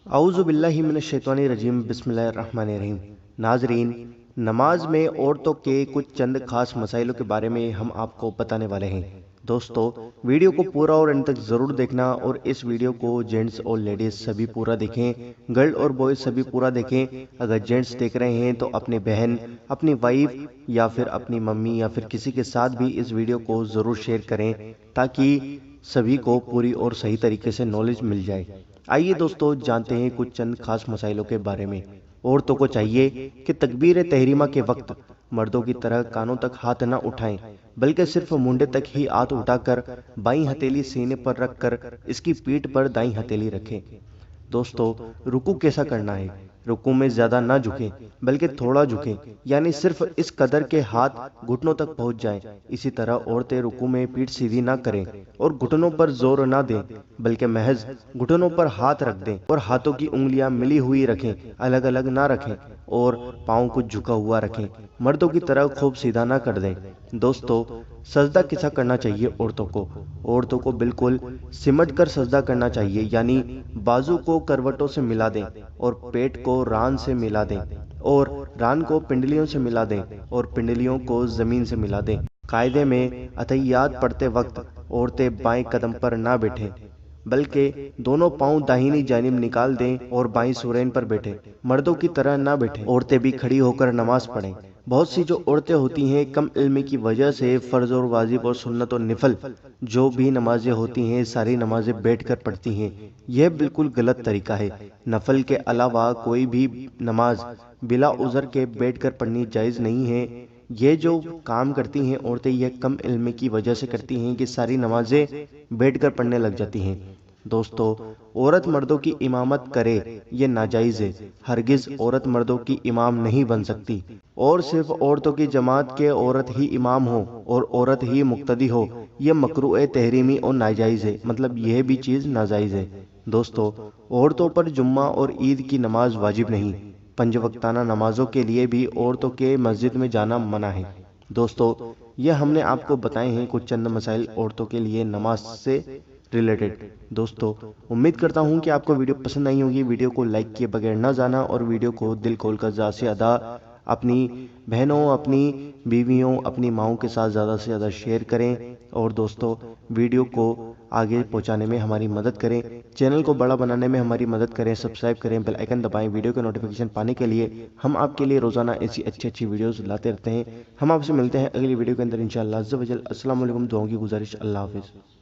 اعوذ باللہ من الشیطان الرجیم بسم اللہ الرحمن الرحیم۔ ناظرین، نماز میں عورتوں کے کچھ چند خاص مسائلوں کے بارے میں ہم آپ کو بتانے والے ہیں۔ دوستو، ویڈیو کو پورا اور انت تک ضرور دیکھنا، اور اس ویڈیو کو جینٹس اور لیڈیز سبھی پورا دیکھیں، گرل اور بوائز سبھی پورا دیکھیں۔ اگر جینٹس دیکھ رہے ہیں تو اپنی بہن، اپنی وائف یا پھر اپنی ممی یا پھر کسی کے ساتھ بھی اس ویڈیو کو ضرور شیئر کریں تاکہ سبھی کو پوری اور صحیح طریقے سے نالج مل جائے۔ آئیے دوستو، جانتے ہیں کچھ چند خاص مسائلوں کے بارے میں۔ عورتوں کو چاہیے کہ تکبیر تحریمہ کے وقت مردوں کی طرح کانوں تک ہاتھ نہ اٹھائیں، بلکہ صرف مونڈے تک ہی ہاتھ اٹھا کر بائیں ہتھیلی سینے پر رکھ کر اس کی پیٹھ پر دائیں ہتھیلی رکھیں۔ دوستو، رکوع کیسا کرنا ہے؟ رکوع میں زیادہ نہ جھکیں بلکہ تھوڑا جھکیں، یعنی صرف اس قدر کے ہاتھ گھٹنوں تک پہنچ جائیں۔ اسی طرح عورتیں رکوع میں پیٹھ سیدھی نہ کریں اور گھٹنوں پر زور نہ دیں، بلکہ محض گھٹنوں پر ہاتھ رکھ دیں اور ہاتھوں کی انگلیاں ملی ہوئی رکھیں، الگ الگ نہ رکھیں، اور پاؤں کو جھکا ہوا رکھیں، مردوں کی طرح خوب سیدھا نہ کر دیں۔ دوستو، سجدہ کیسا کرنا چاہیے عورتوں کو؟ عورتوں کو بالکل سمٹ کر سجدہ کرنا چاہیے، یعنی بازو کو کروٹوں سے ملا دیں اور پیٹ کو ران سے ملا دیں، اور ران کو پنڈلیوں سے ملا دیں اور پنڈلیوں کو زمین سے ملا دیں۔ قاعدے میں اتحیات پڑھتے وقت عورتیں بائیں قدم پر نہ بیٹھیں بلکہ دونوں پاؤں داہنی جانب نکال دیں اور بائیں سورین پر بیٹھیں، مردوں کی طرح نہ بیٹھیں۔ عورتیں بھی کھڑی ہو کر نماز پڑھیں۔ بہت سی جو عورتیں ہوتی ہیں کم علمی کی وجہ سے فرض اور واجب اور سنت اور نفل جو بھی نمازیں ہوتی ہیں ساری نمازیں بیٹھ کر پڑھتی ہیں۔ یہ بالکل غلط طریقہ ہے۔ نفل کے علاوہ کوئی بھی نماز بلا عذر کے بیٹھ کر پڑھنی جائز نہیں ہے۔ یہ جو کام کرتی ہیں عورتیں، یہ کم علمی کی وجہ سے کرتی ہیں کہ ساری نمازیں بیٹھ کر پڑھنے لگ جاتی ہیں۔ دوستو، عورت مردوں کی امامت کرے یہ ناجائز ہے۔ ہرگز عورت مردوں کی امام نہیں بن سکتی، اور صرف عورتوں کی جماعت کے عورت ہی امام ہو اور عورت ہی مقتدی ہو، یہ مکروہ تحریمی اور ناجائز ہے، مطلب یہ بھی چیز ناجائز ہے۔ دوستو، عورتوں پر جمعہ اور عید کی نماز واجب نہیں۔ 5 وقتانہ نمازوں کے لیے بھی عورتوں کے مسجد میں جانا منع ہے۔ دوستو، یہ ہم نے آپ کو بتائے ہیں کچھ چند مسائل عورتوں کے لیے نماز سے ریلیٹڈ۔ دوستو، امید کرتا ہوں کہ آپ کو ویڈیو پسند آئی ہوگی۔ ویڈیو کو لائک کیے بغیر نہ جانا، اور ویڈیو کو دل کھول کر زیادہ سے زیادہ اپنی بہنوں، اپنی بیویوں، اپنی ماؤں کے ساتھ زیادہ سے زیادہ شیئر کریں، اور دوستو ویڈیو کو آگے پہنچانے میں ہماری مدد کریں، چینل کو بڑا بنانے میں ہماری مدد کریں، سبسکرائب کریں، بیل آئیکن دبائیں ویڈیو کے نوٹیفیکیشن پانے کے لیے۔ ہم آپ کے لیے روزانہ ایسی اچھی ویڈیوز لاتے رہتے ہیں۔ ہم آپ سے ملتے ہیں اگلی ویڈیو کے اندر انشاءاللہ عز و جل۔ السلام علیکم، دعاؤں کی گزارش، اللہ حافظ۔